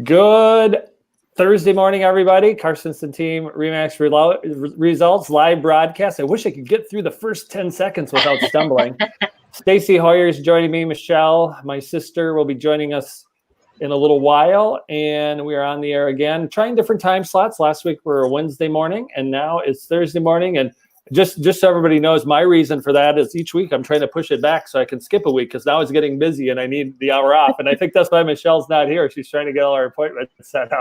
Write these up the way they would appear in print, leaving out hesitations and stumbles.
Good Thursday morning, everybody. Carsonson Team Remax Results live broadcast. I wish I could get through the first 10 seconds without stumbling. Stacy Hoyer is joining me. Michelle, my sister, will be joining us in a little while, and we are on the air again, trying different time slots. Last week we were Wednesday morning, and now it's Thursday morning. And just so everybody knows, my reason for that is each week I'm trying to push it back so I can skip a week because now it's getting busy and I need the hour off. And I think that's why Michelle's not here. She's trying to get all our appointments set up.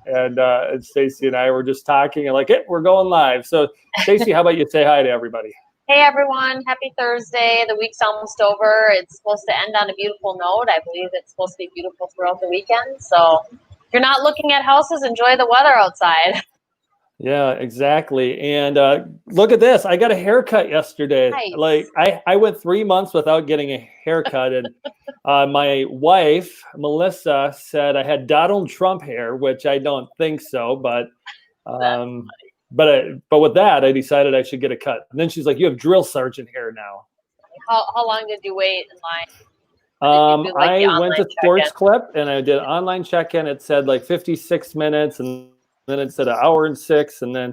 Yep. And Stacy and I were just talking and like, hey, we're going live. So Stacy, how about you say hi to everybody? Hey everyone, happy Thursday. The week's almost over. It's supposed to end on a beautiful note. I believe it's supposed to be beautiful throughout the weekend. So if you're not looking at houses, enjoy the weather outside. Yeah, exactly. And look at this. I got a haircut yesterday. Nice. Like I went 3 months without getting a haircut. And my wife, Melissa, said I had Donald Trump hair, which I don't think so. But with that, I decided I should get a cut. And then she's like, you have drill sergeant hair now. How long did you wait in line? I went to Sports Clip and I did online check-in. It said like 56 minutes and then it said 1 hour and 6, and then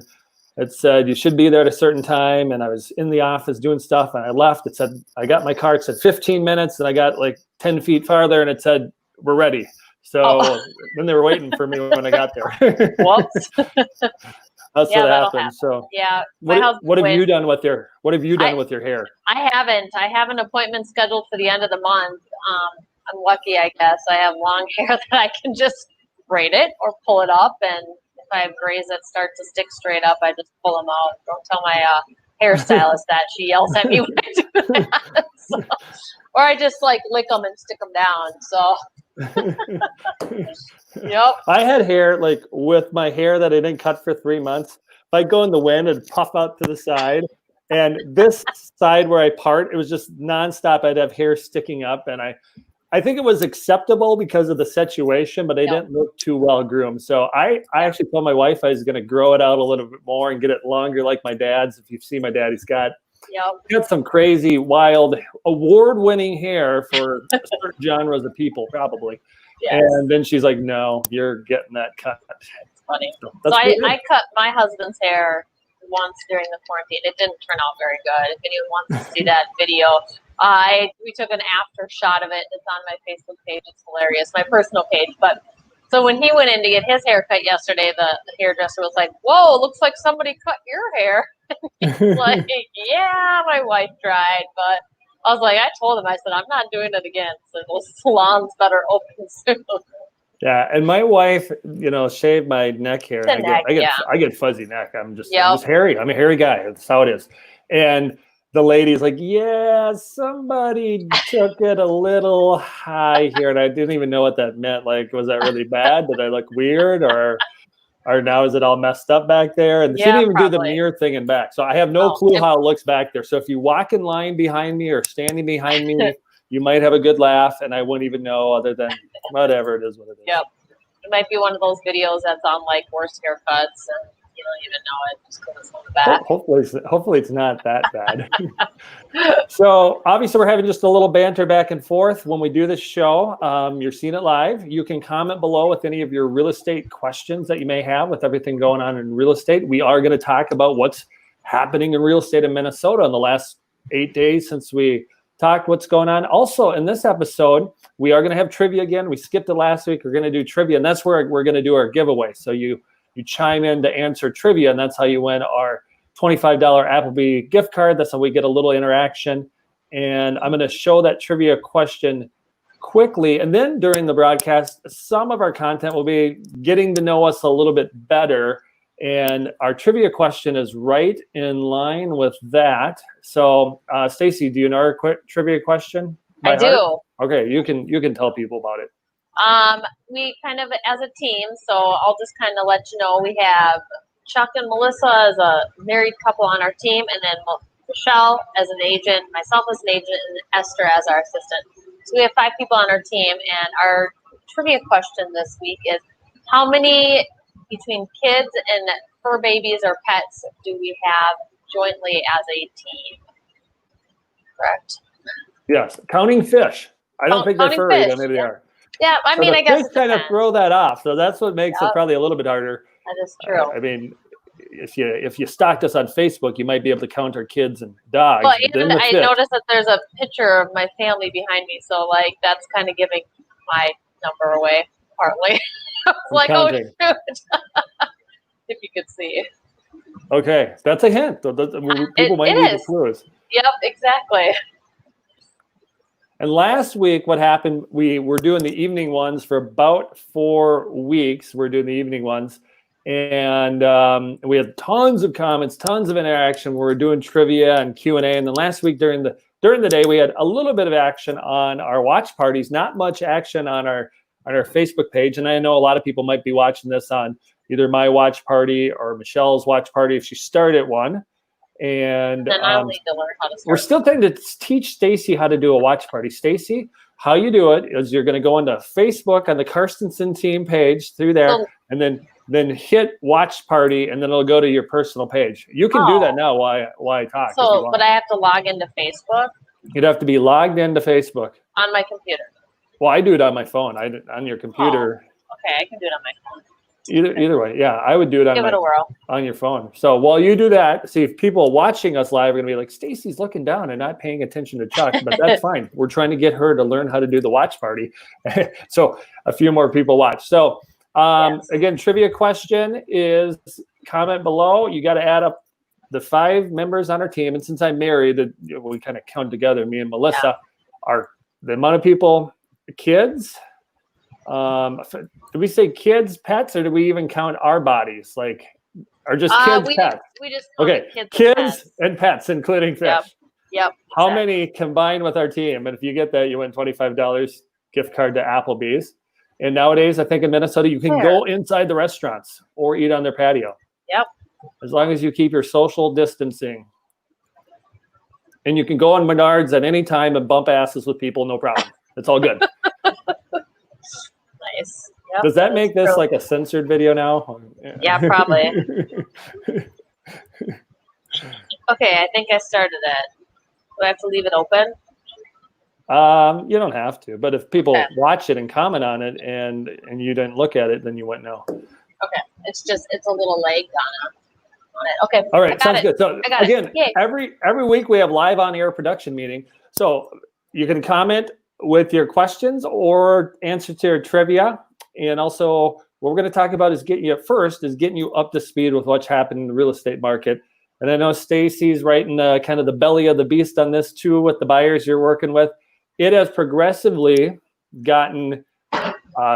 it said you should be there at a certain time. And I was in the office doing stuff, and I left. It said I got my car. It said 15 minutes, and I got like 10 feet farther, and it said we're ready. So then they were waiting for me when I got there. Whoops. That's what happened. So yeah, what have you done with your hair? I haven't. I have an appointment scheduled for the end of the month. I'm lucky, I guess. I have long hair that I can just braid it or pull it up, and if I have grays that start to stick straight up, I just pull them out. Don't tell my hairstylist that. She yells at me when I do that. So, or I just like lick them and stick them down. So, yep. I had hair like with my hair that I didn't cut for 3 months. If I go in the wind, it'd puff out to the side. And this side where I part, it was just nonstop. I'd have hair sticking up, and I think it was acceptable because of the situation, but I didn't look too well groomed. So I actually told my wife I was going to grow it out a little bit more and get it longer like my dad's. If you've seen my dad, he's got some crazy, wild, award-winning hair for certain genres of people, probably. Yes. And then she's like, no, you're getting that cut. That's funny. So I cut my husband's hair once during the quarantine. It didn't turn out very good. If anyone wants to see that video, we took an after shot of it. It's on my Facebook page. It's hilarious, my personal page. But so when he went in to get his haircut yesterday, the hairdresser was like, "Whoa, looks like somebody cut your hair." He's like, "Yeah, my wife tried," but I was like, I told him, I said, I'm not doing it again. So those salons better open soon. Yeah, and my wife, shaved my neck hair. I get fuzzy neck. I'm just hairy. I'm a hairy guy. That's how it is. And the lady's like, yeah, somebody took it a little high here, and I didn't even know what that meant. Like, was that really bad? Did I look weird, or now is it all messed up back there? And she didn't even do the mirror thing and back. So I have no clue how it looks back there. So if you walk in line behind me or standing behind me, you might have a good laugh, and I wouldn't even know other than whatever it is what it is. Yep. It might be one of those videos that's on like worst haircuts, and you don't even know it just because it's on the back. Hopefully it's not that bad. So obviously we're having just a little banter back and forth when we do this show. You're seeing it live. You can comment below with any of your real estate questions that you may have with everything going on in real estate. We are going to talk about what's happening in real estate in Minnesota in the last 8 days since we talked what's going on. Also, in this episode, we are going to have trivia again. We skipped it last week. We're going to do trivia, and that's where we're going to do our giveaway. So you chime in to answer trivia, and that's how you win our $25 Applebee gift card. That's how we get a little interaction. And I'm going to show that trivia question quickly. And then during the broadcast, some of our content will be getting to know us a little bit better. And our trivia question is right in line with that. So, Stacy, do you know our trivia question? I do. Okay, you can tell people about it. We kind of, as a team, so I'll just kind of let you know, we have Chuck and Melissa as a married couple on our team, and then Michelle as an agent, myself as an agent, and Esther as our assistant. So we have 5 people on our team, and our trivia question this week is, how many between kids and fur babies or pets do we have jointly as a team? Correct? Yes, counting fish. I don't think they're furry, but maybe they are. Yeah, I mean, I guess kids kind of throw that off, so that's what makes it probably a little bit harder. That is true. I mean, if you stalked us on Facebook, you might be able to count our kids and dogs. Well, and I noticed that there's a picture of my family behind me, so like that's kind of giving my number away partly. I was like, counting. Oh shoot! If you could see. Okay, that's a hint. People might need the clues. Yep, exactly. And last week, what happened, we were doing the evening ones for about 4 weeks. We're doing the evening ones. And we had tons of comments, tons of interaction. We were doing trivia and Q&A. And then last week during the day, we had a little bit of action on our watch parties, not much action on our Facebook page. And I know a lot of people might be watching this on either my watch party or Michelle's watch party if she started one. And I'll need to learn how to start. We're still trying to teach Stacy how to do a watch party. Stacy, how you do it is you're going to go into Facebook on the Karstensen team page through there, and then hit watch party, and then it'll go to your personal page. You can do that now while I talk. So, but I have to log into Facebook? You'd have to be logged into Facebook. On my computer? Well, I do it on my phone. On your computer. Okay, I can do it on my phone. Either way, yeah, I would do it on your phone. So while you do that, see if people watching us live are going to be like, Stacy's looking down and not paying attention to Chuck, but that's fine. We're trying to get her to learn how to do the watch party. So a few more people watch. So again, trivia question is comment below. You got to add up the 5 members on our team. And since I'm married, we kind of count together, me and Melissa, are the amount of people, kids. Do we say kids, pets, or do we even count our bodies? Like, or just kids, pets? We just kids and pets, including fish. Yep. How many combined with our team? And if you get that, you win $25 gift card to Applebee's. And nowadays, I think in Minnesota, you can go inside the restaurants or eat on their patio. Yep. As long as you keep your social distancing. And you can go on Menards at any time and bump asses with people, no problem. It's all good. Nice. Yep, does that make this like a censored video now? Yeah, probably. Okay, I think I started it. Do I have to leave it open? You don't have to, but if people watch it and comment on it and you didn't look at it, then you wouldn't know. Okay, it's a little lag on it. Okay. All right, sounds good. So again, every week we have live on air production meeting. So you can comment with your questions or answer to your trivia. And also what we're going to talk about is getting you up to speed with what's happening in the real estate market. And I know Stacy's right in the kind of the belly of the beast on this too with the buyers you're working with. It has progressively gotten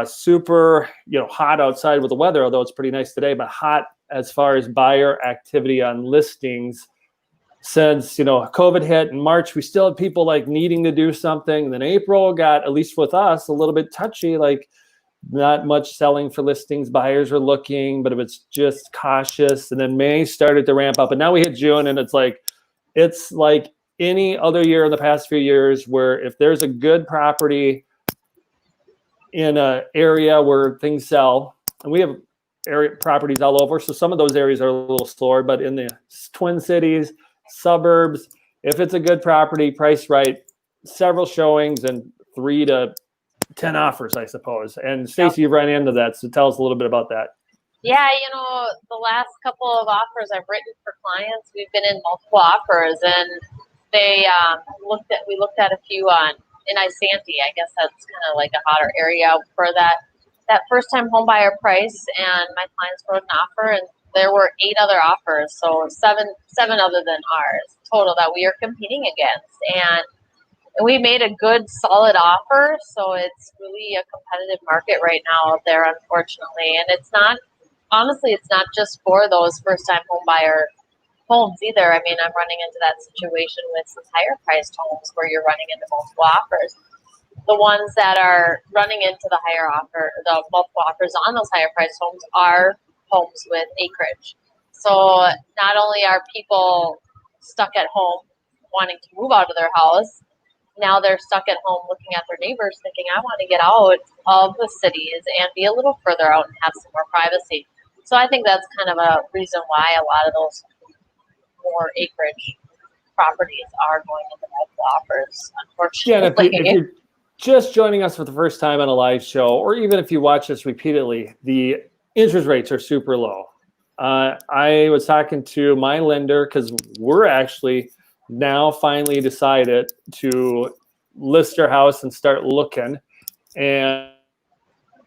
super, hot outside with the weather, although it's pretty nice today, but hot as far as buyer activity on listings. Since, COVID hit in March, we still had people like needing to do something. And then April got, at least with us, a little bit touchy, like not much selling for listings. Buyers are looking, but if it's just cautious. And then May started to ramp up. And now we hit June and it's like any other year in the past few years where if there's a good property in an area where things sell, and we have area properties all over. So some of those areas are a little slower, but in the Twin Cities, suburbs, if it's a good property, priced right, several showings and 3 to 10 offers, I suppose. And Stacy, you've run into that, so tell us a little bit about that. Yeah, the last couple of offers I've written for clients, we've been in multiple offers, and we looked at a few in Isanti. I guess that's kind of like a hotter area for that first-time home buyer price, and my clients wrote an offer, and there were 8 other offers, so seven other than ours total that we are competing against. And we made a good, solid offer, so it's really a competitive market right now out there, unfortunately. And it's not just for those first-time home buyer homes either. I mean, I'm running into that situation with some higher-priced homes where you're running into multiple offers. The ones that are running into the multiple offers on those higher-priced homes are homes with acreage. So not only are people stuck at home wanting to move out of their house, now they're stuck at home looking at their neighbors thinking, I want to get out of the cities and be a little further out and have some more privacy. So I think that's kind of a reason why a lot of those more acreage properties are going into multiple offers, unfortunately. Yeah, and if you're just joining us for the first time on a live show, or even if you watch us repeatedly, the interest rates are super low. I was talking to my lender because we're actually now finally decided to list our house and start looking, and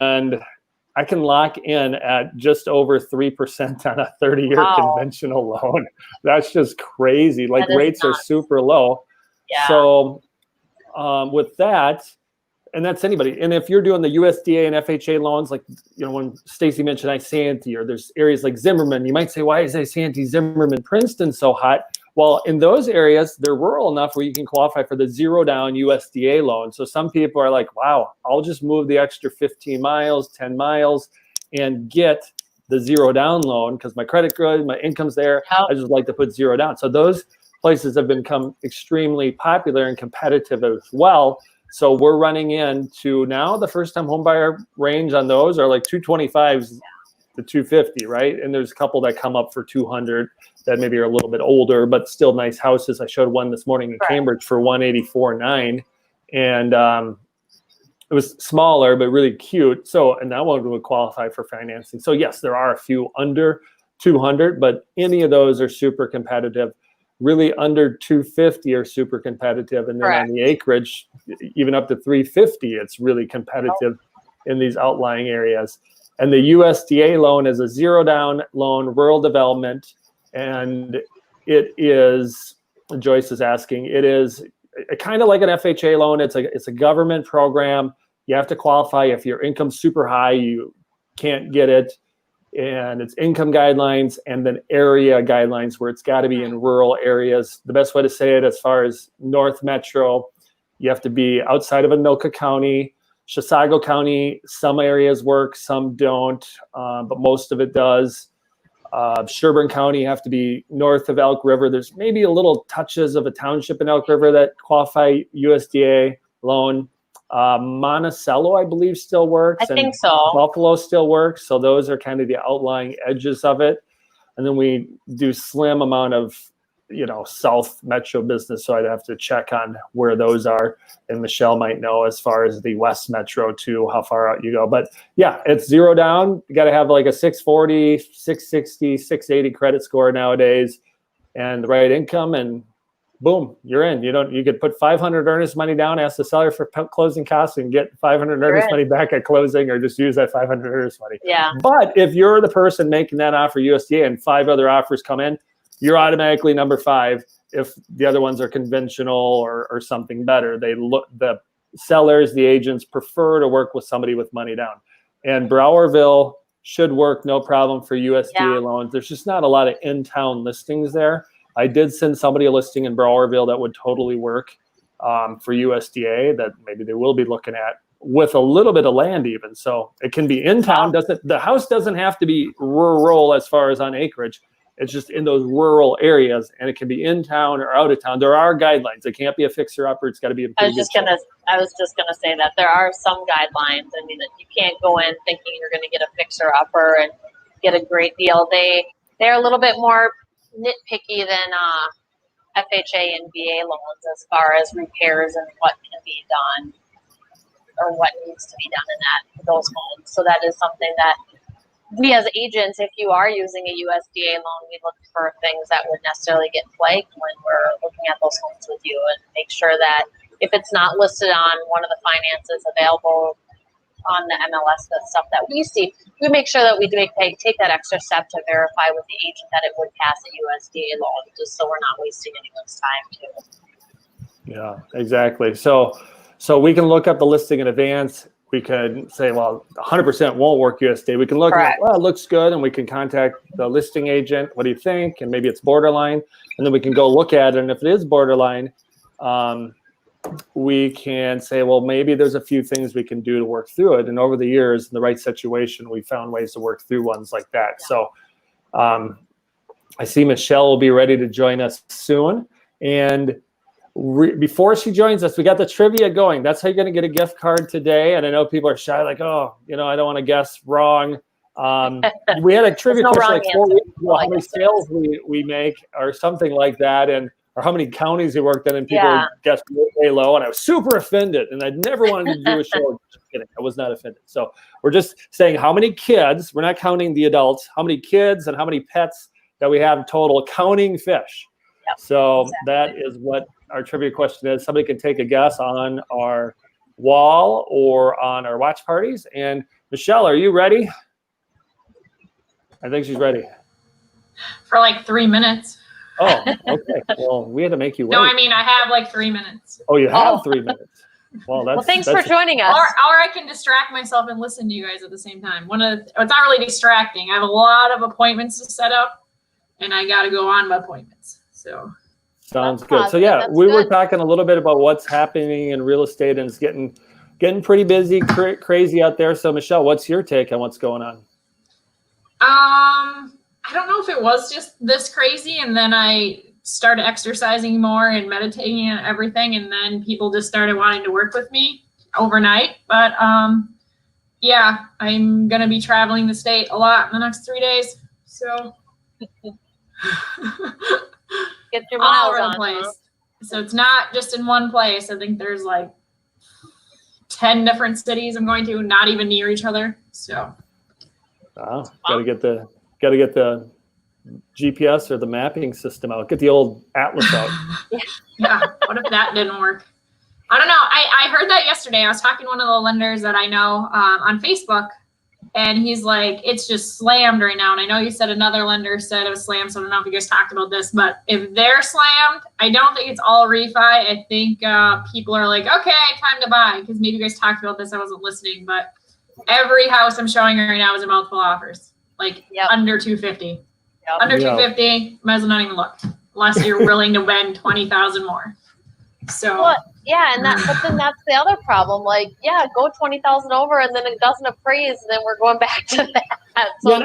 I can lock in at just over 3% on a 30-year conventional loan. That's just crazy. Like, rates are super low. Yeah. So with that, and that's anybody. And if you're doing the USDA and FHA loans, like, you know, when Stacy mentioned Isanti, or there's areas like Zimmerman, you might say, why is Isanti, Zimmerman, Princeton so hot? Well, in those areas, they're rural enough where you can qualify for the 0-down USDA loan. So some people are like, wow, I'll just move the extra 15 miles, 10 miles, and get the 0-down loan because my credit good, my income's there. I just like to put 0 down. So those places have become extremely popular and competitive as well. So we're running into now the first-time homebuyer range on those are like 225s to 250, right? And there's a couple that come up for 200 that maybe are a little bit older, but still nice houses. I showed one this morning in Cambridge for 184.9, and it was smaller but really cute. So, and that one would qualify for financing. So yes, there are a few under 200, but any of those are super competitive. Really under 250 are super competitive, and then on the acreage, even up to 350, it's really competitive in these outlying areas. And the USDA loan is a 0-down loan, rural development, and it is, Joyce is asking, it is kind of like an FHA loan. It's a government program. You have to qualify. If your income's super high, you can't get it. And it's income guidelines and then area guidelines where it's got to be in rural areas. The best way to say it, as far as North Metro, you have to be outside of Anoka County. Chisago County, some areas work, some don't, but most of it does. Sherburne County, you have to be north of Elk River. There's maybe a little touches of a township in Elk River that qualify USDA loan. Monticello, I believe, still works. I think so. Buffalo still works. So those are kind of the outlying edges of it. And then we do slim amount of, you know, South Metro business. So I'd have to check on where those are. And Michelle might know as far as the West Metro too, how far out you go. But yeah, it's 0 down. You got to have like a 640, 660, 680 credit score nowadays and the right income, and boom, you're in. You could put 500 earnest money down, ask the seller for closing costs, and get 500 earnest money back at closing, or just use that 500 earnest money. Yeah. But if you're the person making that offer USDA and 5 other offers come in, you're automatically number 5 if the other ones are conventional or something better. The sellers, the agents prefer to work with somebody with money down. And Browerville should work no problem for USDA loans. There's just not a lot of in-town listings there. I did send somebody a listing in Browerville that would totally work for USDA that maybe they will be looking at with a little bit of land even. So it can be in town. The house doesn't have to be rural as far as on acreage. It's just in those rural areas, and it can be in town or out of town. There are guidelines. It can't be a fixer-upper. It's got to be a I was just gonna say that there are some guidelines. I mean, that you can't go in thinking you're going to get a fixer-upper and get a great deal. They're a little bit more nitpicky than FHA and VA loans as far as repairs and what can be done or what needs to be done in those homes. So that is something that we as agents, if you are using a USDA loan, we look for things that would necessarily get flagged when we're looking at those homes with you, and make sure that if it's not listed on one of the finances available on the MLS, the stuff that we see, we make sure that we take that extra step to verify with the agent that it would pass a USDA loan, just so we're not wasting anyone's time too. Yeah, exactly. So we can look up the listing in advance. We could say, well, 100% won't work USDA. We can look at, well, it looks good, and we can contact the listing agent. What do you think? And maybe it's borderline. And then we can go look at it. And if it is borderline, we can say, well, maybe there's a few things we can do to work through it. And over the years, in the right situation, we found ways to work through ones like that. So I see Michelle will be ready to join us soon. And before she joins us, we got the trivia going. That's how you're going to get a gift card today. And I know people are shy, like, oh, I don't want to guess wrong. We had a trivia question like 4 weeks ago, how many sales we make or something like that. And or how many counties he worked in, and people guessed way low, and I was super offended, and I'd never wanted to do a show. Just kidding, I was not offended. So we're just saying how many kids, we're not counting the adults, how many kids and how many pets that we have total counting fish. Yep, so exactly. That is what our trivia question is. Somebody can take a guess on our wall or on our watch parties. And Michelle, are you ready? I think she's ready. For like 3 minutes. Oh, okay. Well, we had to make you wait. No, I mean, I have like 3 minutes. Oh, you have 3 minutes. Well, thanks for joining us. Or I can distract myself and listen to you guys at the same time. It's not really distracting. I have a lot of appointments to set up, and I got to go on my appointments. So sounds good. So yeah, we were talking a little bit about what's happening in real estate, and it's getting pretty busy, crazy out there. So Michelle, what's your take on what's going on? I don't know if it was just this crazy, and then I started exercising more and meditating and everything, and then people just started wanting to work with me overnight. But yeah, I'm gonna be traveling the state a lot in the next 3 days. So get your miles all over on, the place. Huh? So it's not just in one place. I think there's like 10 different cities I'm going to, not even near each other. So gotta get the GPS or the mapping system out. Get the old atlas out. Yeah. What if that didn't work? I don't know. I heard that yesterday. I was talking to one of the lenders that I know on Facebook, and he's like, it's just slammed right now. And I know you said another lender said it was slammed, so I don't know if you guys talked about this, but if they're slammed, I don't think it's all refi. I think people are like, okay, time to buy, because maybe you guys talked about this. I wasn't listening, but every house I'm showing right now is in multiple offers, like under 250. Yep. Under 250, might as well not even look, unless you're willing to bend 20,000 more. So but then that's the other problem. Like, go 20,000 over, and then it doesn't appraise, and then we're going back to that. So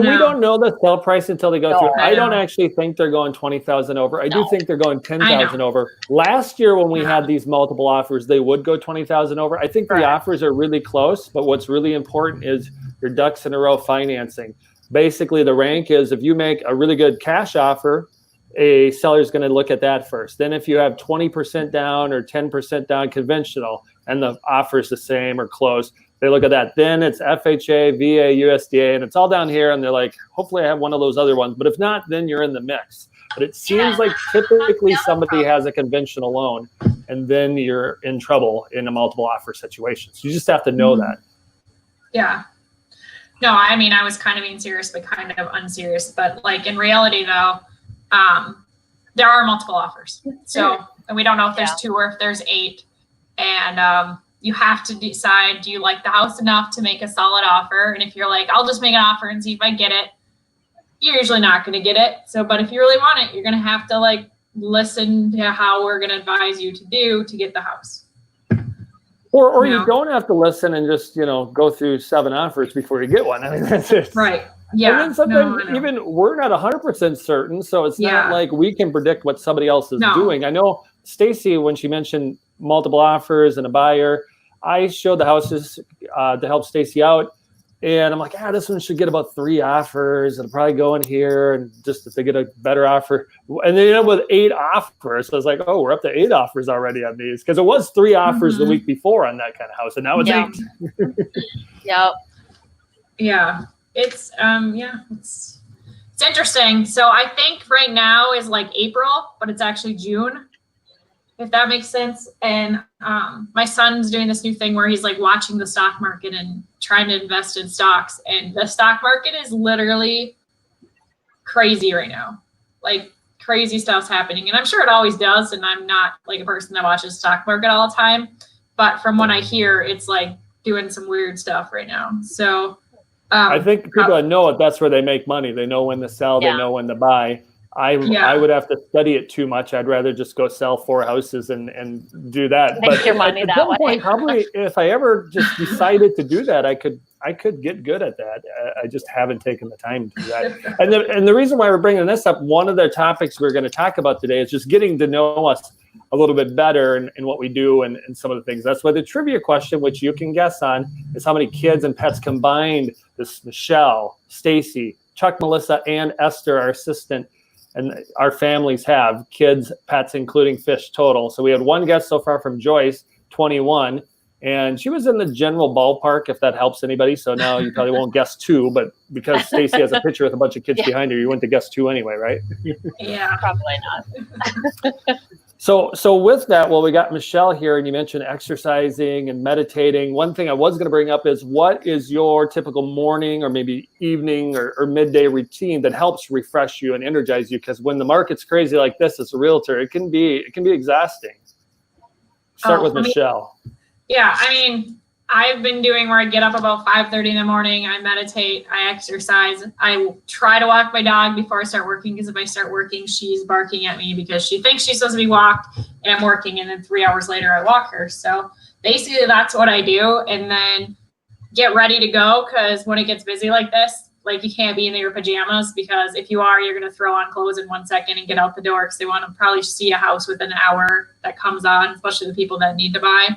we don't know the sell price until they go through. I don't actually think they're going 20,000 over. I do think they're going 10,000 over. Last year when we had these multiple offers, they would go 20,000 over. I think the offers are really close, but what's really important is your ducks in a row financing. Basically, the rank is if you make a really good cash offer, a seller is going to look at that first. Then if you have 20% down or 10% down conventional and the offer is the same or close, they look at that. Then it's FHA, VA, USDA, and it's all down here. And they're like, hopefully I have one of those other ones. But if not, then you're in the mix. But it seems like typically somebody has a conventional loan, and then you're in trouble in a multiple offer situation. So you just have to know that. Yeah. No, I mean, I was kind of being serious, but kind of unserious. But like in reality, though, there are multiple offers. So, and we don't know if there's 2 or if there's 8. And you have to decide, do you like the house enough to make a solid offer? And if you're like, I'll just make an offer and see if I get it, you're usually not going to get it. So, but if you really want it, you're going to have to like listen to how we're going to advise you to do to get the house. Or you don't have to listen and just, go through 7 offers before you get one. I mean, that's it. Right. Yeah. And then sometimes even we're not 100% certain. So it's not like we can predict what somebody else is doing. I know Stacy, when she mentioned multiple offers and a buyer, I showed the houses to help Stacy out. And I'm like, this one should get about 3 offers. It'll probably go in here, and just if they get a better offer. And then with 8 offers, so I was like, we're up to 8 offers already on these, because it was 3 offers the week before on that kind of house, and now it's 8. Yeah, it's it's interesting. So I think right now is like April, but it's actually June, if that makes sense. And my son's doing this new thing where he's like watching the stock market and trying to invest in stocks, and the stock market is literally crazy right now. Like crazy stuff's happening, and I'm sure it always does, and I'm not like a person that watches stock market all the time, but from what I hear, it's like doing some weird stuff right now. So I think people that know it, that's where they make money. They know when to sell, they know when to buy. I would have to study it too much. I'd rather just go sell 4 houses and do that. Make your money that way. Point, probably if I ever just decided to do that, I could get good at that. I just haven't taken the time to do that. And the reason why we're bringing this up, one of the topics we're going to talk about today is just getting to know us a little bit better in what we do and some of the things. That's why the trivia question, which you can guess on, is how many kids and pets combined this Michelle, Stacy, Chuck, Melissa, and Esther, our assistant, and our families have kids, pets, including fish total. So we had one guest so far from Joyce, 21, and she was in the general ballpark, if that helps anybody. So now you probably won't guess 2, but because Stacy has a picture with a bunch of kids behind her, you went to guess 2 anyway, right? Yeah, Probably not. So with that, well, we got Michelle here, and you mentioned exercising and meditating. One thing I was going to bring up is, what is your typical morning or maybe evening or midday routine that helps refresh you and energize you? Because when the market's crazy like this, as a realtor, it can be exhausting. Start with Michelle. Yeah, I mean, I've been doing where I get up about 5:30 in the morning. I meditate, I exercise. I try to walk my dog before I start working, because if I start working, she's barking at me because she thinks she's supposed to be walked, and I'm working, and then 3 hours later I walk her. So basically that's what I do, and then get ready to go, because when it gets busy like this, like, you can't be in your pajamas, because if you are, you're going to throw on clothes in 1 second and get out the door, because they want to probably see a house within an hour that comes on, especially the people that need to buy.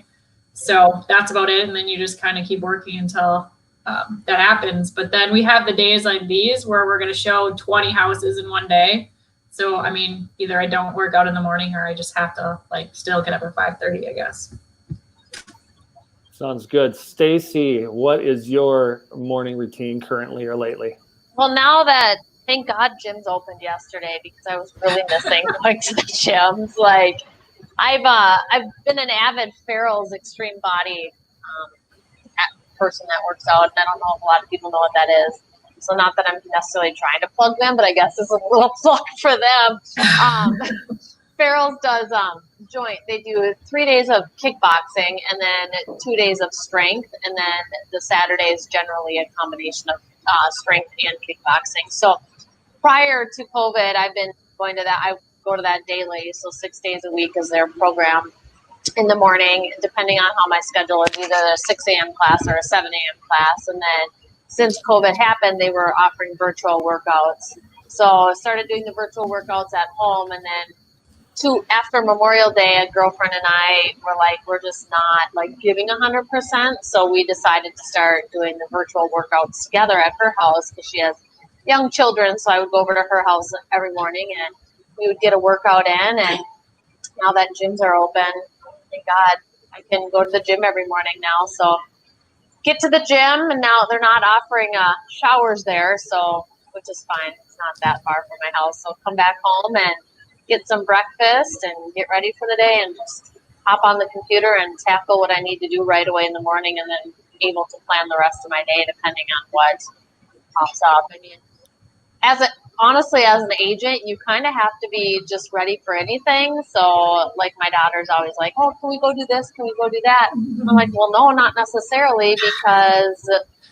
So that's about it. And then you just kind of keep working until that happens. But then we have the days like these where we're going to show 20 houses in one day. So, I mean, either I don't work out in the morning, or I just have to, like, still get up at 5:30, I guess. Sounds good. Stacy, what is your morning routine currently or lately? Well, now that, thank God, gyms opened yesterday, because I was really missing going to the gyms. Like, I've been an avid Farrell's Extreme Body person that works out, and I don't know if a lot of people know what that is. So not that I'm necessarily trying to plug them, but I guess it's a little plug for them. Farrell's does joint. They do 3 days of kickboxing and then 2 days of strength, and then the Saturday is generally a combination of strength and kickboxing. So prior to COVID, I've been going to that. I go to that daily, so 6 days a week is their program in the morning, depending on how my schedule is, either a 6 a.m. class or a 7 a.m. class. And then since COVID happened, they were offering virtual workouts. So I started doing the virtual workouts at home, and then after Memorial Day, a girlfriend and I were like, we're just not, like, giving 100%. So we decided to start doing the virtual workouts together at her house, because she has young children. So I would go over to her house every morning, and we would get a workout in. And now that gyms are open, thank God, I can go to the gym every morning now. So get to the gym, and now they're not offering showers there, so, which is fine. It's not that far from my house. So come back home and get some breakfast and get ready for the day, and just hop on the computer and tackle what I need to do right away in the morning, and then able to plan the rest of my day depending on what pops up. I mean, honestly, as an agent, you kind of have to be just ready for anything. So, like, my daughter's always like, oh, can we go do this? Can we go do that? I'm like, well, no, not necessarily, because,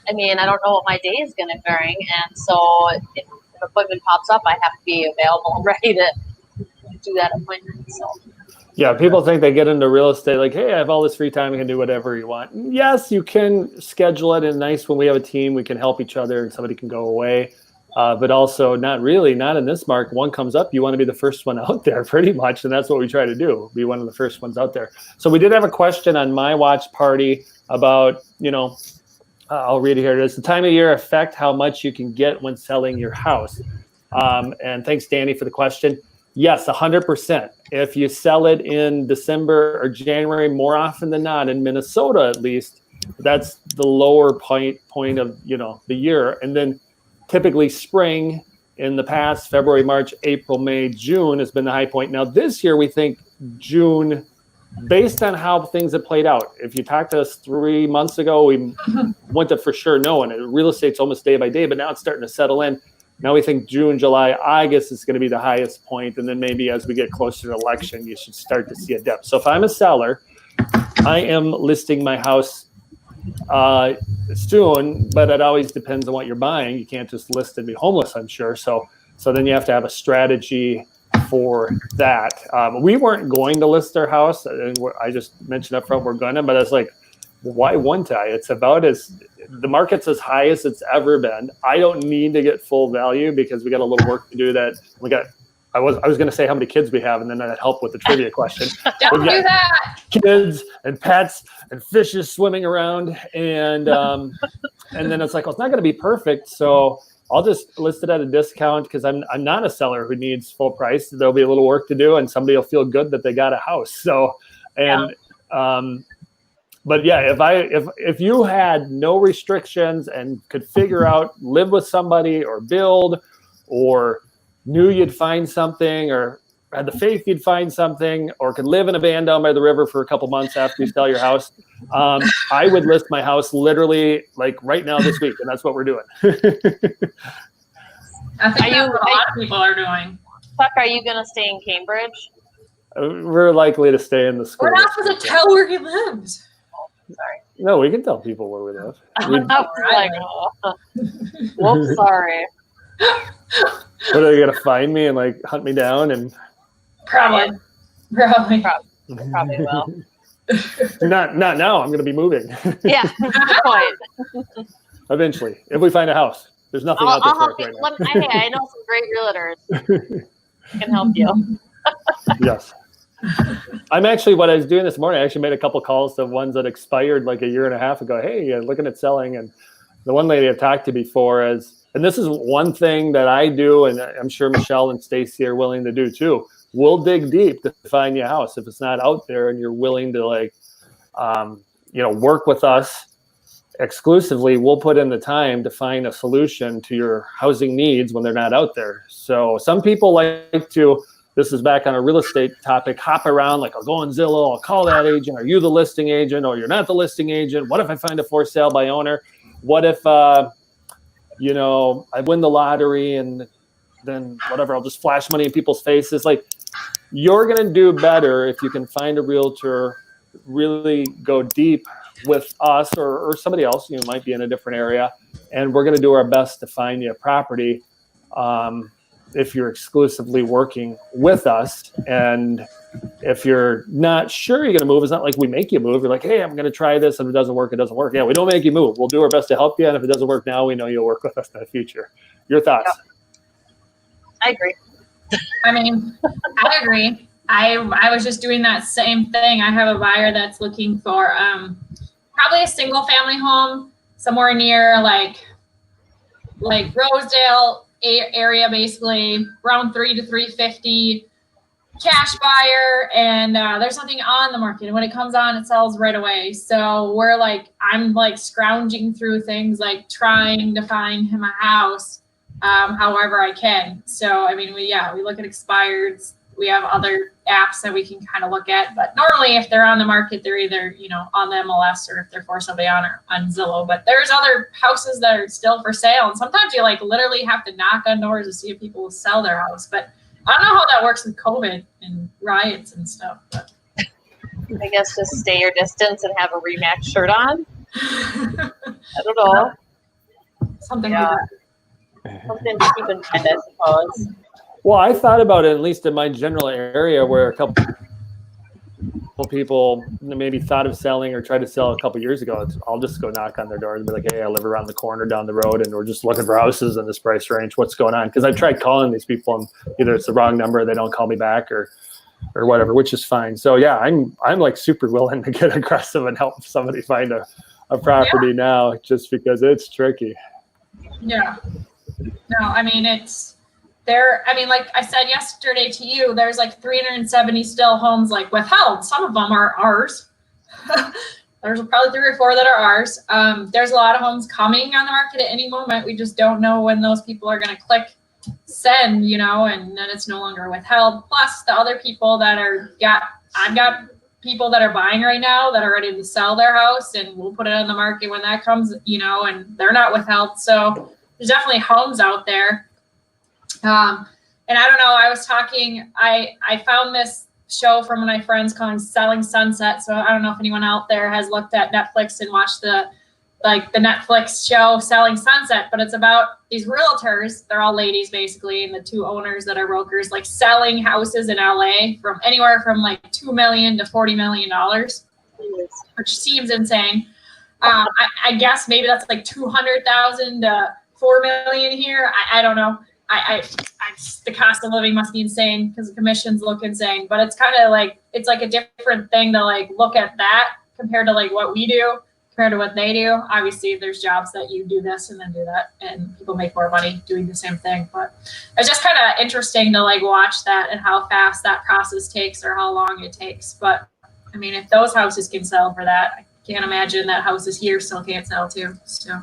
I mean, I don't know what my day is going to bring. And so if an appointment pops up, I have to be available and ready to do that appointment. So. Yeah, people think they get into real estate like, hey, I have all this free time, I can do whatever you want. Yes, you can schedule it, and nice when we have a team, we can help each other and somebody can go away. But also not in this market. One comes up, you want to be the first one out there pretty much. And that's what we try to do, be one of the first ones out there. So we did have a question on My Watch Party about, I'll read it here. Does the time of year affect how much you can get when selling your house? And thanks, Danny, for the question. Yes, 100%. If you sell it in December or January, more often than not, in Minnesota at least, that's the lower point of, the year. And then typically spring in the past, February, March, April, May, June has been the high point. Now this year we think June, based on how things have played out. If you talked to us 3 months ago, we went to for sure no, and real estate's almost day by day, but now it's starting to settle in. Now we think June, July, August is going to be the highest point, and then maybe as we get closer to election, you should start to see a dip. So if I'm a seller, I am listing my house soon, but it always depends on what you're buying. You can't just list and be homeless, I'm sure. So then you have to have a strategy for that. We weren't going to list our house. I just mentioned up front we're gonna, but it's like, why wouldn't I? It's about the market's as high as it's ever been. I don't need to get full value because we got a little work to do. That we got. I was going to say how many kids we have, and then that'd help with the trivia question. Don't do that. Kids and pets and fishes swimming around, and then it's like, well, it's not going to be perfect. So I'll just list it at a discount because I'm not a seller who needs full price. There'll be a little work to do, and somebody will feel good that they got a house. So, and but yeah, if you had no restrictions and could figure out live with somebody or build, or knew you'd find something, or had the faith you'd find something, or could live in a van down by the river for a couple months after you sell your house, I would list my house literally like right now this week, and that's what we're doing. I think that's what a lot of people are doing. Chuck, are you going to stay in Cambridge? We're likely to stay in the school. We're not supposed to tell where he lives. Sorry. No, we can tell people where we live. Whoops, sorry. What, are they gonna find me and like hunt me down? And Probably will. not now. I'm gonna be moving. Yeah, good point. Eventually, if we find a house. There's nothing out there for us right now. Hey, I know some great realtors can help you. Yes. I'm actually, what I was doing this morning, I actually made a couple calls to ones that expired like a year and a half ago. Hey, looking at selling. And the one lady I've talked to before is, and this is one thing that I do, and I'm sure Michelle and Stacy are willing to do too. We'll dig deep to find you a house. If it's not out there and you're willing to like, work with us exclusively, we'll put in the time to find a solution to your housing needs when they're not out there. So some people like to, this is back on a real estate topic, hop around, like I'll go on Zillow, I'll call that agent. Are you the listing agent? Or you're not the listing agent? What if I find a for sale by owner? What if, I win the lottery and then whatever, I'll just flash money in people's faces. Like, you're going to do better if you can find a realtor, really go deep with us or somebody else, might be in a different area. And we're going to do our best to find you a property. If you're exclusively working with us, and if you're not sure you're going to move, it's not like we make you move. You're like, hey, I'm going to try this. And if it doesn't work, it doesn't work. Yeah, we don't make you move. We'll do our best to help you. And if it doesn't work now, we know you'll work with us in the future. Your thoughts? I agree. I mean, I agree. I was just doing that same thing. I have a buyer that's looking for probably a single family home somewhere near like Rosedale area, basically around 3 to 350, cash buyer, and there's nothing on the market, and when it comes on, it sells right away. So I'm like scrounging through things, like trying to find him a house however I can. So I mean, we look at expireds. We have other apps that we can kind of look at, but normally if they're on the market, they're either, on the MLS, or if they're for somebody on Zillow. But there's other houses that are still for sale. And sometimes you literally have to knock on doors to see if people will sell their house. But I don't know how that works with COVID and riots and stuff. But I guess just stay your distance and have a RE/MAX shirt on. I don't know. Something to keep in mind, I suppose. Well, I thought about it, at least in my general area, where a couple people maybe thought of selling or tried to sell a couple years ago. I'll just go knock on their door and be like, hey, I live around the corner down the road, and we're just looking for houses in this price range. What's going on? Because I've tried calling these people, and either it's the wrong number, they don't call me back, or whatever, which is fine. So yeah, I'm like super willing to get aggressive and help somebody find a property now, just because it's tricky. Yeah. No, I mean, it's there. I mean, like I said yesterday to you, there's like 370 still homes like withheld. Some of them are ours. There's probably 3 or 4 that are ours. There's a lot of homes coming on the market at any moment. We just don't know when those people are going to click send, and then it's no longer withheld. Plus the other people that I've got people that are buying right now that are ready to sell their house, and we'll put it on the market when that comes, and they're not withheld. So there's definitely homes out there. And I don't know, I was talking, I found this show from my friends called Selling Sunset. So I don't know if anyone out there has looked at Netflix and watched the Netflix show Selling Sunset, but it's about these realtors. They're all ladies basically, and the 2 owners that are brokers, like selling houses in LA from anywhere from like $2 million to $40 million, which seems insane. I guess maybe that's like 200,000 to 4 million here. I don't know. The cost of living must be insane because the commissions look insane, but it's kind of like, it's like a different thing to like look at that compared to like what we do. compared to what they do. Obviously, there's jobs that you do this and then do that, and people make more money doing the same thing. But it's just kind of interesting to like watch that and how fast that process takes or how long it takes. But I mean, if those houses can sell for that, I can't imagine that houses here still can't sell too. So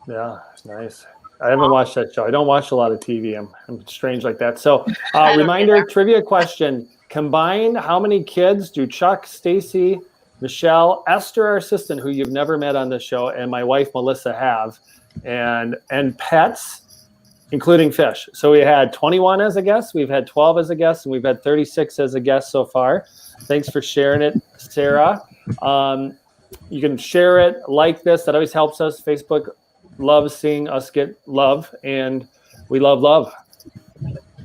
yeah, nice. I haven't watched that show. I don't watch a lot of TV. I'm strange like that. So reminder, trivia question. Combined, how many kids do Chuck, Stacy, Michelle, Esther, our assistant, who you've never met on the show, and my wife, Melissa, have? And pets, including fish. So we had 21 as a guest, we've had 12 as a guest, and we've had 36 as a guest so far. Thanks for sharing it, Sarah. You can share it, like this. That always helps us. Facebook loves seeing us get love, and we love love.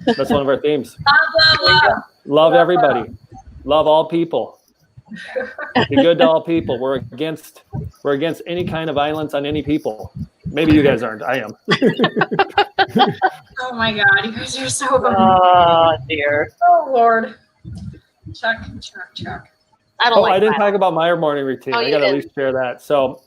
That's one of our themes. Love everybody. Love all people. Be good to all people. We're against any kind of violence on any people. Maybe you guys aren't. I am. oh my God, you guys are so bad. Oh dear. Oh Lord. Chuck. I didn't talk about my morning routine. I gotta at least share that. So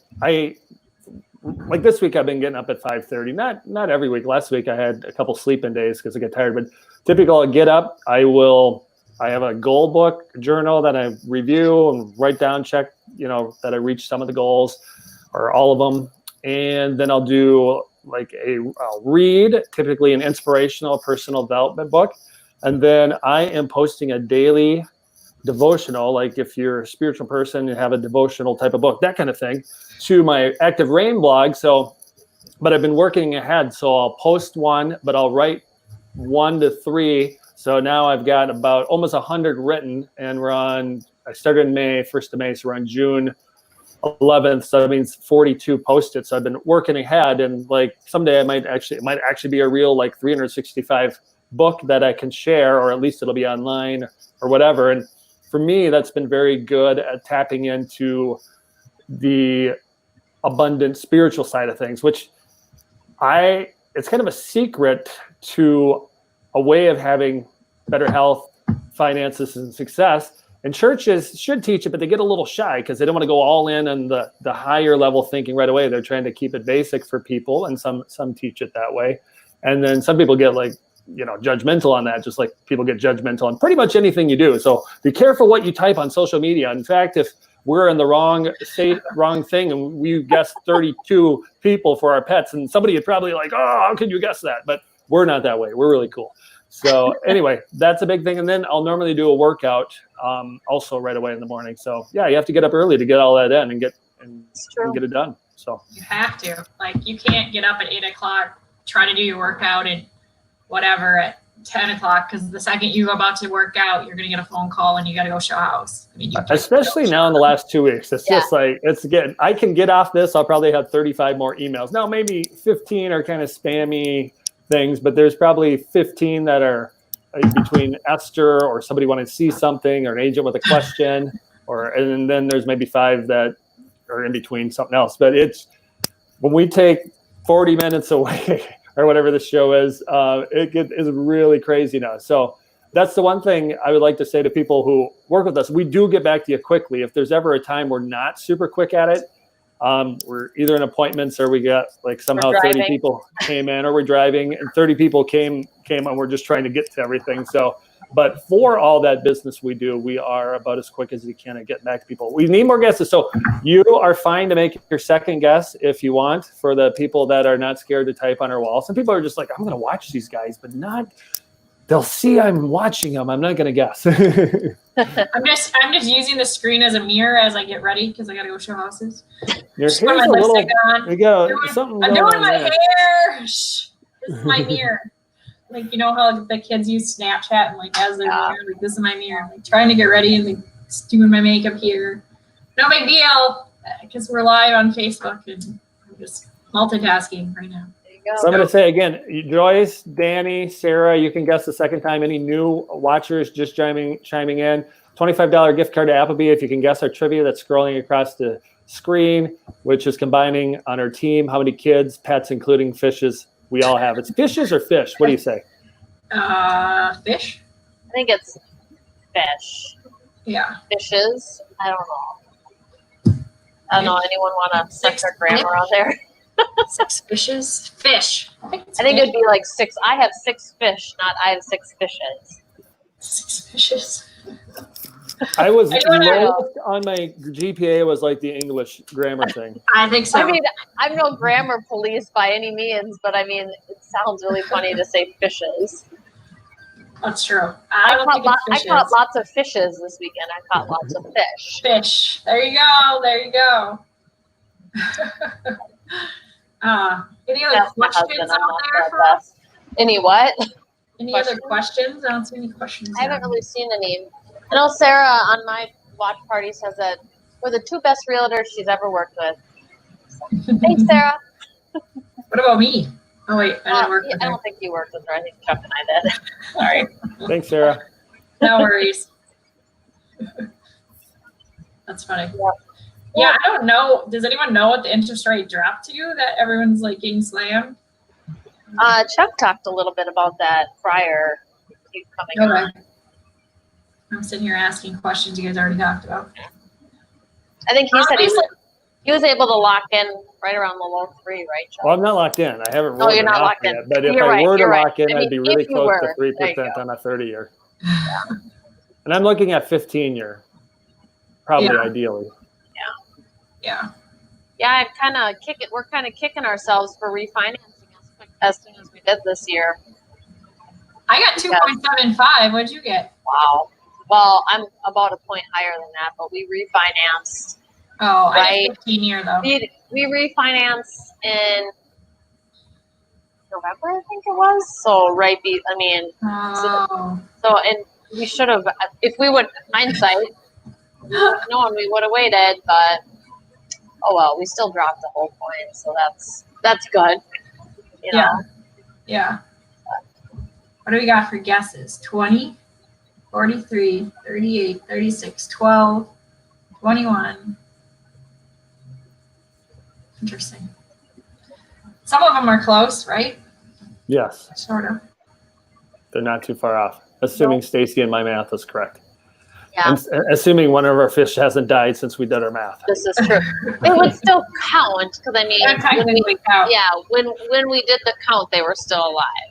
like this week I've been getting up at 5:30. Not every week. Last week I had a couple sleeping days because I get tired. But typical, I get up. I have a goal book journal that I review and write down, check, that I reached some of the goals or all of them. And then I'll do I'll read, typically an inspirational personal development book. And then I am posting a daily devotional, like if you're a spiritual person, you have a devotional type of book, that kind of thing, to my Active Rain blog. But I've been working ahead. So I'll post one, but I'll write 1 to 3. So now I've got about almost 100 written, and I started in May, 1st of May, so we're on June 11th. So that means 42 posted. So I've been working ahead, and like someday it might actually be a real 365 book that I can share, or at least it'll be online or whatever. And for me, that's been very good at tapping into the abundant spiritual side of things, which it's kind of a secret to a way of having better health, finances, and success. And churches should teach it, but they get a little shy because they don't want to go all in on the higher level thinking right away. They're trying to keep it basic for people, and some teach it that way. And then some people get judgmental on that, just like people get judgmental on pretty much anything you do. So be careful what you type on social media. In fact, if we're in the wrong thing and we guessed 32 people for our pets, and somebody would probably oh, how could you guess that? But we're not that way. We're really cool. So anyway, that's a big thing. And then I'll normally do a workout also right away in the morning. So yeah, you have to get up early to get all that in and get it done. So you have to. You can't get up at 8 o'clock, try to do your workout and whatever at 10 o'clock, because the second you're about to work out, you're going to get a phone call and you got to go show a house. I mean, especially now in the last 2 weeks, it's just I can get off this. I'll probably have 35 more emails. Now, maybe 15 are kind of spammy things, but there's probably 15 that are between Esther or somebody wanting to see something, or an agent with a question, and then there's maybe 5 that are in between something else. But it's when we take 40 minutes away or whatever the show is, is really crazy now. So that's the one thing I would like to say to people who work with us. We do get back to you quickly. If there's ever a time we're not super quick at it, we're either in appointments or we got somehow 30 people came in, or we're driving and 30 people came and we're just trying to get to everything. So, but for all that business we do, we are about as quick as we can at getting back to people. We need more guesses. So you are fine to make your second guess if you want, for the people that are not scared to type on our wall. Some people are just I'm going to watch these guys, but they'll see I'm watching them. I'm not going to guess. I'm just using the screen as a mirror as I get ready, because I got to go show houses. Your hair's a little. I'm doing my hair. Shh. This is my mirror. How the kids use Snapchat and as they're mirror, this is my mirror. I'm trying to get ready and doing my makeup here. No big deal, because we're live on Facebook and I'm just multitasking right now. So I'm going to say again, Joyce, Danny, Sarah, you can guess the second time. Any new watchers just chiming in. $25 gift card to Applebee if you can guess our trivia that's scrolling across the screen, which is combining on our team how many kids, pets, including fishes, we all have. It's fishes or fish? What do you say? Fish. I think it's fish. Yeah. Fishes. I don't know. I don't know. Anyone want to search their grammar on there? 6 fishes? Fish. I think it'd be like 6. I have 6 fish, not I have 6 fishes. 6 fishes. I was lowest on my GPA was like the English grammar thing. I think so. I mean, I'm no grammar police by any means, but I mean, it sounds really funny to say fishes. That's true. I caught lots of fishes this weekend. I caught lots of fish. Fish. There you go. There you go. Any other questions out there for us? Any what? Any other questions? I don't see any questions. I haven't really seen any. I know Sarah on my watch party says that we're the 2 best realtors she's ever worked with. So, thanks, Sarah. What about me? Oh, wait. I didn't work with her. I don't think you worked with her. I think Chuck and I did. Sorry. Thanks, Sarah. No worries. That's funny. Yeah, I don't know. Does anyone know what the interest rate dropped to that everyone's like getting slammed? Chuck talked a little bit about that prior to you coming on. I'm sitting here asking questions you guys already talked about. I think he said he was able to lock in right around the low 3, right, Chuck? Well, I'm not locked in. I haven't. Oh, you're not locked in. Yet, but if I were to lock in, I'd be really close to 3% on a 30-year. Yeah. And I'm looking at 15-year, probably ideally. Yeah. Yeah, we're kind of kicking ourselves for refinancing as soon as we did this year. I got 2.75. What'd you get? Wow. Well, I'm about a point higher than that, but we refinanced. Oh, I did 15-year though. We refinanced in November, I think it was. So and we should have, if we would, hindsight, knowing we would have waited, but oh well, we still dropped the whole point, so that's good. You know? Yeah. What do we got for guesses? 20, 43, 38, 36, 12, 21. Interesting. Some of them are close, right? Yes. Sort of. They're not too far off, assuming Stacy and my math is correct. Yeah. And assuming one of our fish hasn't died since we did our math. This is true. It would still count because I mean, when we did the count, they were still alive.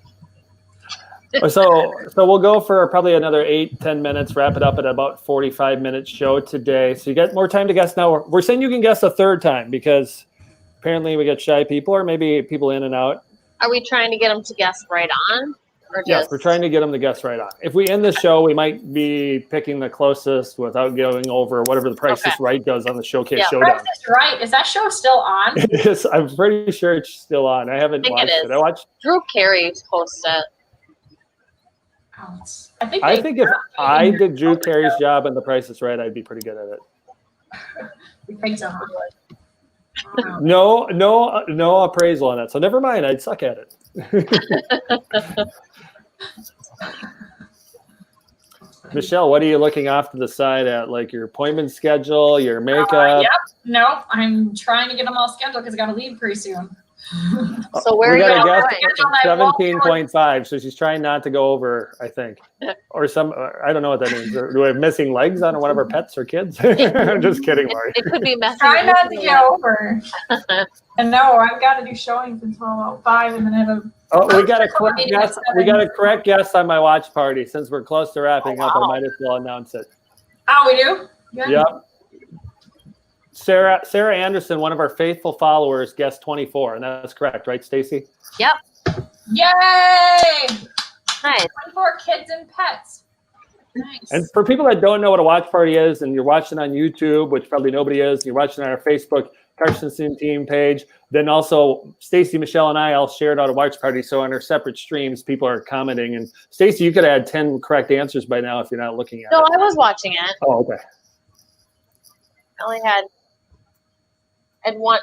So we'll go for probably another 8-10 minutes. Wrap it up at about 45-minute show today. So you get more time to guess now. We're saying you can guess a third time because apparently we get shy people or maybe people in and out. Are we trying to get them to guess right on? Yes, we're trying to get them to guess right on. If we end the show, we might be picking the closest without going over whatever the Price is Right does on the Showcase Showdown. Price is Right. Is that show still on? Yes, I'm pretty sure it's still on. I haven't watched it. I watched Drew Carey's host it. I think if I did Drew Carey's job and the Price is Right, I'd be pretty good at it. You think so? No appraisal on that. So never mind. I'd suck at it. Michelle, what are you looking off to the side at? Like your appointment schedule, your makeup? Yep. No, I'm trying to get them all scheduled because I got to leave pretty soon. So where are you going? 17.5. So she's trying not to go over, I think, or some. I don't know what that means. Do we have missing legs on one of our pets or kids? I'm just kidding, Lori. It could be messy. Try not to get over. And no, I've got to do showings until about 5, and then have a. Oh, we got a correct guess. We got a correct guess on my watch party. Since we're close to wrapping up, I might as well announce it. Oh, we do? Good. Yep. Sarah Anderson, one of our faithful followers, guessed 24, and that's correct, right, Stacy? Yep. Yay! Nice. 24 kids and pets. Nice. And for people that don't know what a watch party is, and you're watching on YouTube, which probably nobody is, and you're watching on our Facebook Carstensen team page, then also Stacy, Michelle, and I all shared out a watch party. So on our separate streams, people are commenting. And Stacy, you could add 10 correct answers by now if you're not looking at it. No, I was watching it. Oh, okay. I only had one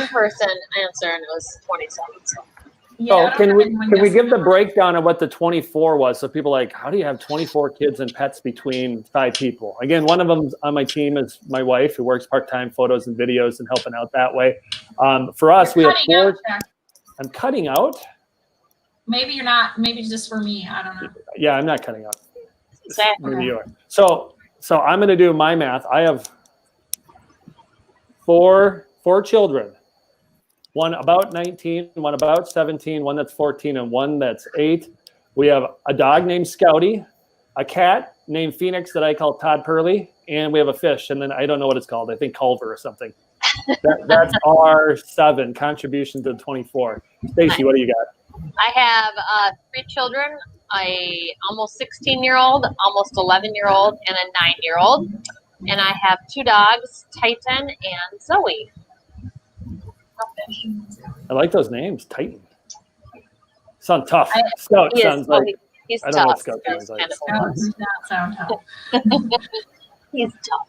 person answer, and it was 27. So. Yeah, can we give the breakdown of what the 24 was? So people are like, how do you have 24 kids and pets between 5 people? Again, one of them on my team is my wife, who works part-time photos and videos and helping out that way. For us, we have 4. I'm cutting out. Maybe you're not. Maybe just for me. I don't know. Yeah, I'm not cutting out. Exactly. Maybe you are. So I'm going to do my math. I have four children. One about 19, one about 17, one that's 14, and one that's 8. We have a dog named Scouty, a cat named Phoenix that I call Todd Purley, and we have a fish, and then I don't know what it's called. I think Culver or something. That's our 7 contribution to 24. Stacy, what do you got? I have 3 children, a almost 16-year-old, almost 11-year-old, and a 9-year-old. And I have 2 dogs, Titan and Zoe. I like those names, Titan. Sound tough. Scout sounds like he's I tough. don't know what Scout sounds like. Scout does not sound tough. He's tough.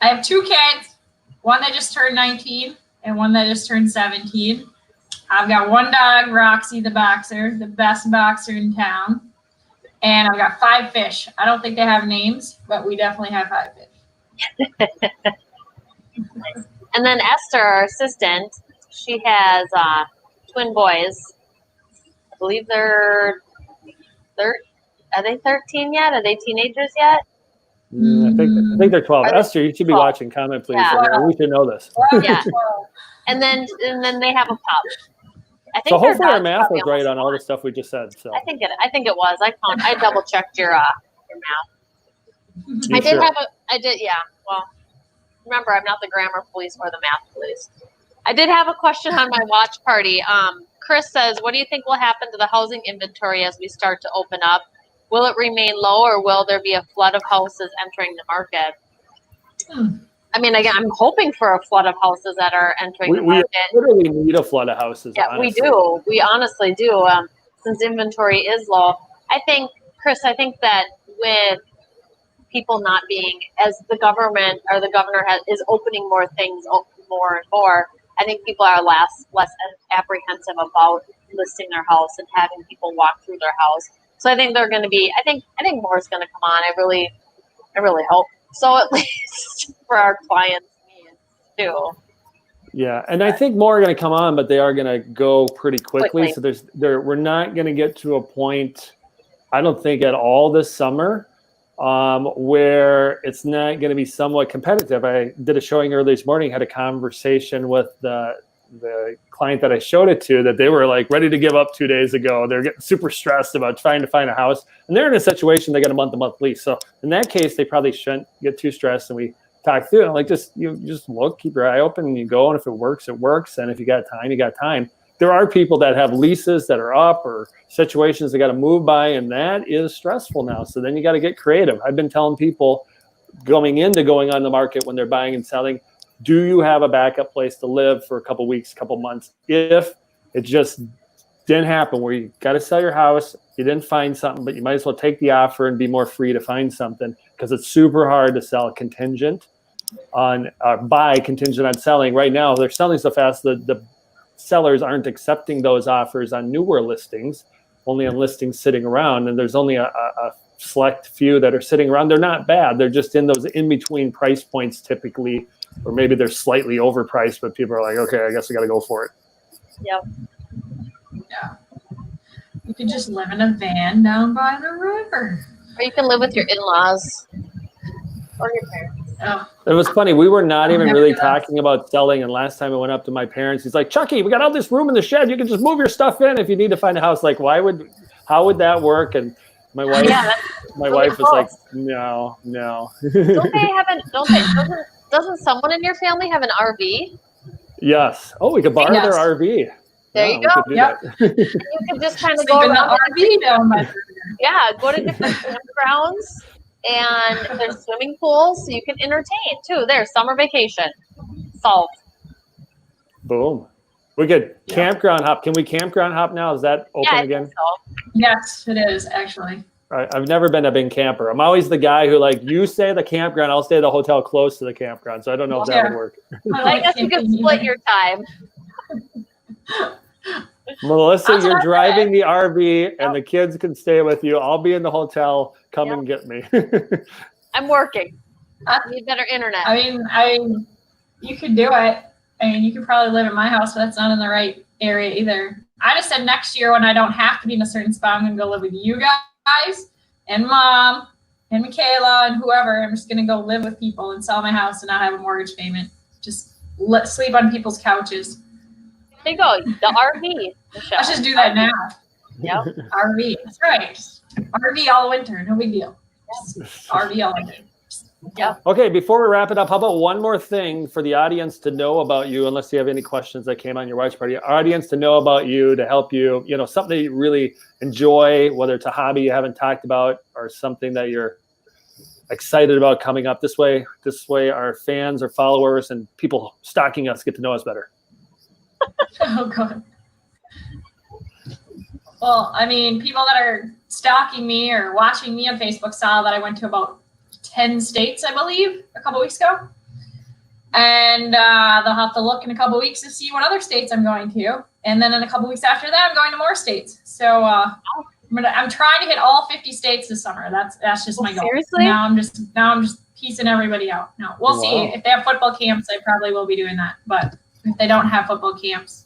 I have 2 kids, one that just turned 19 and one that just turned 17. I've got 1 dog, Roxy the boxer, the best boxer in town. And I've got 5 fish. I don't think they have names, but we definitely have 5 fish. And then Esther, our assistant, she has twin boys. I believe they're are they 13 yet? Are they teenagers yet? I think they're 12. Are they Esther, you should be 12? watching. Comment, please. Yeah. We should know this. Yeah. And then they have a pup. I think So hopefully their our dog's math probably was right almost on all the 1. stuff we just said. So I think it was. I double checked your math. You sure? Yeah. Well, remember, I'm not the grammar police or the math police. I did have a question on my watch party. Chris says, what do you think will happen to the housing inventory as we start to open up? Will it remain low, or will there be a flood of houses entering the market? I mean, again, I'm hoping for a flood of houses that are entering the market. We literally need a flood of houses. Yeah, honestly. we do. We honestly do. Since inventory is low, I think, Chris, that with people not being, as the government or the governor is opening more things more and more, I think people are less apprehensive about listing their house and having people walk through their house. So I think they're going to be. I think more is going to come on. I really hope so. At least for our clients' needs too. Yeah, and I think more are going to come on, but they are going to go pretty quickly. So we're not going to get to a point, I don't think, at all this summer where it's not going to be somewhat competitive. I did a showing early this morning, had a conversation with the client that I showed it to, that they were like ready to give up 2 days ago. They're getting super stressed about trying to find a house, and they're in a situation they got a month-to-month lease. So in that case, they probably shouldn't get too stressed. And we talk through it. I'm like, just look, keep your eye open, and you go. And if it works, it works. And if you got time, you got time. There are people that have leases that are up, or situations they got to move by, and that is stressful now. So then you got to get creative. I've been telling people going on the market when they're buying and selling, do you have a backup place to live for a couple weeks, couple months? If it just didn't happen, where you got to sell your house, you didn't find something, but you might as well take the offer and be more free to find something, because it's super hard to sell contingent on buy contingent on selling. Right now, they're selling so fast that the sellers aren't accepting those offers on newer listings, only on listings sitting around. And there's only a select few that are sitting around. They're not bad. They're just in those in-between price points typically, or maybe they're slightly overpriced, but people are like, okay, I guess I got to go for it. Yep. Yeah. You could just live in a van down by the river. Or you can live with your in-laws or your parents. Oh. It was funny. We were not even really talking about selling. And last time I went up to my parents, he's like, Chucky, we got all this room in the shed. You can just move your stuff in if you need to find a house. Like, how would that work? And my wife, wife was like, no. Doesn't someone in your family have an RV? Yes. Oh, we could borrow their RV. There you go. Yep. You can just kind of go around the RV down by the Yeah, go to different campgrounds, and there's swimming pools, so you can entertain too. There's summer vacation. Solved. Boom. We could campground hop. Can we campground hop now? Is that open again? So. Yes, it is actually. I've never been a big camper. I'm always the guy who, like, you stay at the campground, I'll stay at the hotel close to the campground. So I don't know if that would work. I guess you could split your time. Melissa, you're driving the RV, and the kids can stay with you. I'll be in the hotel. Come and get me. I'm working. I need better internet. I mean, you could do it. I mean, you could probably live at my house, but that's not in the right area either. I just said next year when I don't have to be in a certain spot, I'm going to go live with you guys and Mom and Michaela and whoever. I'm just going to go live with people and sell my house and not have a mortgage payment. Just sleep on people's couches. There you go. The RV. Michelle. Let's just do that now. Yep. RV. That's right. RV all winter. No big deal. Just RV all winter. Yep. Okay, before we wrap it up, how about one more thing for the audience to know about you, unless you have any questions that came on your watch party, audience to know about you, to help you, something that you really enjoy, whether it's a hobby you haven't talked about or something that you're excited about coming up. This way our fans or followers and people stalking us get to know us better. Oh, God. Well, I mean, people that are stalking me or watching me on Facebook saw that I went to about 10 states, I believe, a couple weeks ago. And they'll have to look in a couple weeks to see what other states I'm going to. And then in a couple weeks after that, I'm going to more states. So I'm trying to hit all 50 states this summer. That's just my goal. Seriously? Now I'm just piecing everybody out. No, we'll see. If they have football camps, I probably will be doing that. But if they don't have football camps.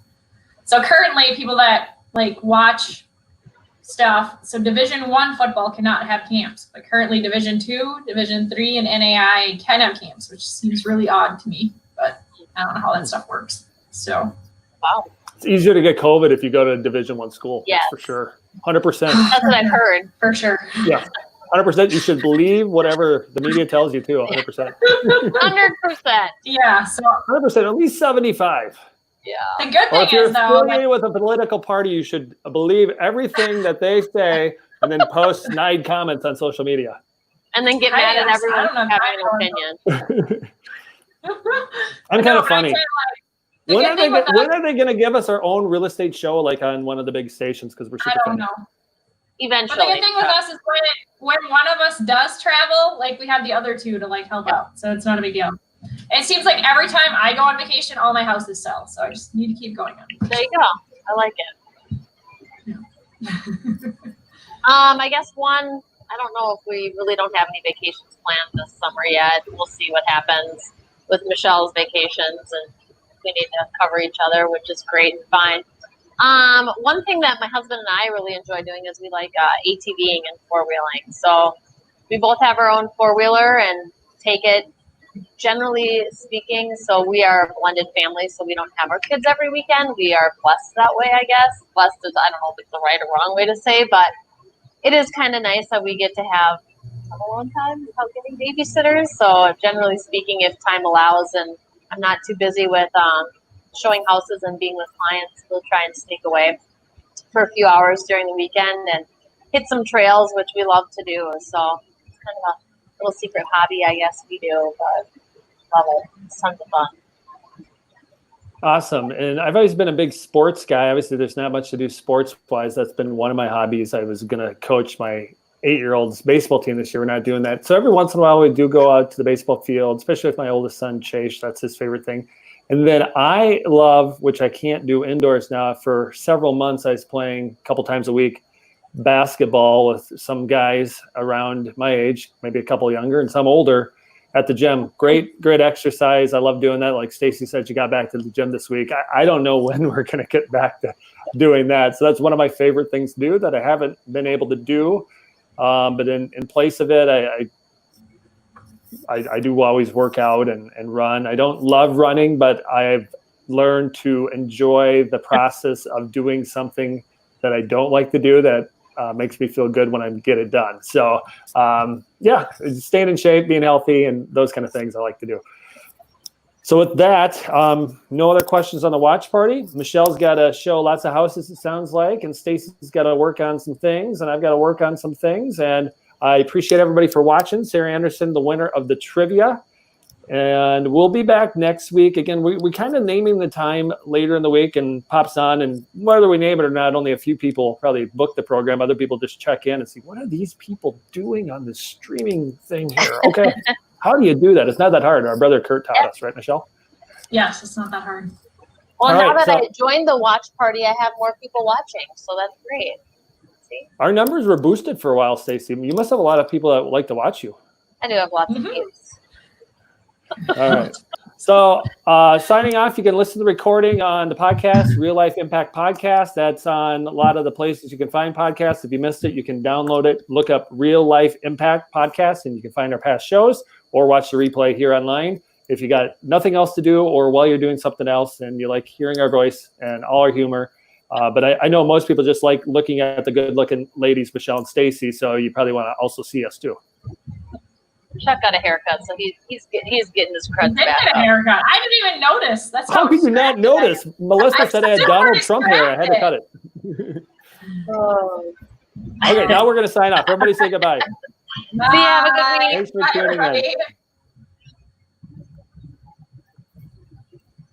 So currently, people that watch stuff. So Division I football cannot have camps, but currently Division II, Division III, and NAI can have camps, which seems really odd to me, but I don't know how that stuff works. So, wow. It's easier to get COVID if you go to a Division I school. Yes. That's for sure. 100%. That's what I've heard. For sure. Yeah. 100%. You should believe whatever the media tells you too. 100%. 100%. Yeah. So 100%. At least 75. Yeah. The good Or if thing you're is, though, affiliated with a political party, you should believe everything that they say and then post snide comments on social media. And then get mad at everyone for having an opinion. I'm kind of funny. When are they going to give us our own real estate show, like on one of the big stations? Because we're super I don't funny. know. Eventually. But the good thing with us is when one of us does travel, we have the other two to help out. So it's not a big deal. It seems like every time I go on vacation, all my houses sell. So I just need to keep going on. There you go. I like it. Yeah. I guess I don't know if we really don't have any vacations planned this summer yet. We'll see what happens with Michelle's vacations, and we need to cover each other, which is great and fine. One thing that my husband and I really enjoy doing is we like ATVing and four-wheeling. So we both have our own four-wheeler and take it, generally speaking. So we are a blended family, so we don't have our kids every weekend. We are blessed that way, I guess. Blessed is, I don't know if it's the right or wrong way to say, but it is kind of nice that we get to have alone time without getting babysitters. So generally speaking, if time allows and I'm not too busy with showing houses and being with clients, we'll try and sneak away for a few hours during the weekend and hit some trails, which we love to do. So it's kind of a little secret hobby, I guess we do, but love it. It's tons of fun. Awesome. And I've always been a big sports guy. Obviously, there's not much to do sports-wise. That's been one of my hobbies. I was going to coach my 8-year-old's baseball team this year. We're not doing that. So every once in a while, we do go out to the baseball field, especially with my oldest son, Chase. That's his favorite thing. And then I love, which I can't do indoors now, for several months I was playing a couple times a week, basketball with some guys around my age, maybe a couple younger and some older, at the gym. Great exercise. I love doing that. Like Stacy said, you got back to the gym this week. I don't know when we're going to get back to doing that. So that's one of my favorite things to do that I haven't been able to do. But in place of it, I do always work out and run. I don't love running, but I've learned to enjoy the process of doing something that I don't like to do that makes me feel good when I get it done. So staying in shape, being healthy, and those kind of things I like to do. So with that, no other questions on the watch party. Michelle's got to show lots of houses, it sounds like, and Stacy's got to work on some things, and I've got to work on some things. And I appreciate everybody for watching. Sarah Anderson, the winner of the trivia. And we'll be back next week. Again, we kind of naming the time later in the week and pops on. And whether we name it or not, only a few people probably book the program. Other people just check in and see, what are these people doing on this streaming thing here? Okay. How do you do that? It's not that hard. Our brother Kurt taught us, right, Michelle? Yes, it's not that hard. Well, now that I joined the watch party, I have more people watching. So that's great. See? Our numbers were boosted for a while, Stacy. You must have a lot of people that would like to watch you. I do have lots of views. All right. So signing off, you can listen to the recording on the podcast, Real Life Impact Podcast. That's on a lot of the places you can find podcasts. If you missed it, you can download it, look up Real Life Impact Podcast, and you can find our past shows or watch the replay here online. If you got nothing else to do or while you're doing something else and you like hearing our voice and all our humor. But I know most people just like looking at the good-looking ladies, Michelle and Stacy, so you probably want to also see us too. Chuck got a haircut, so he's getting his crud back. Get a haircut. I didn't even notice. That's how could you not notice? Melissa said I had Donald Trump hair. I had to cut it. Okay, now we're going to sign off. Everybody say goodbye. See you. Have a good week. Thanks for tuning in.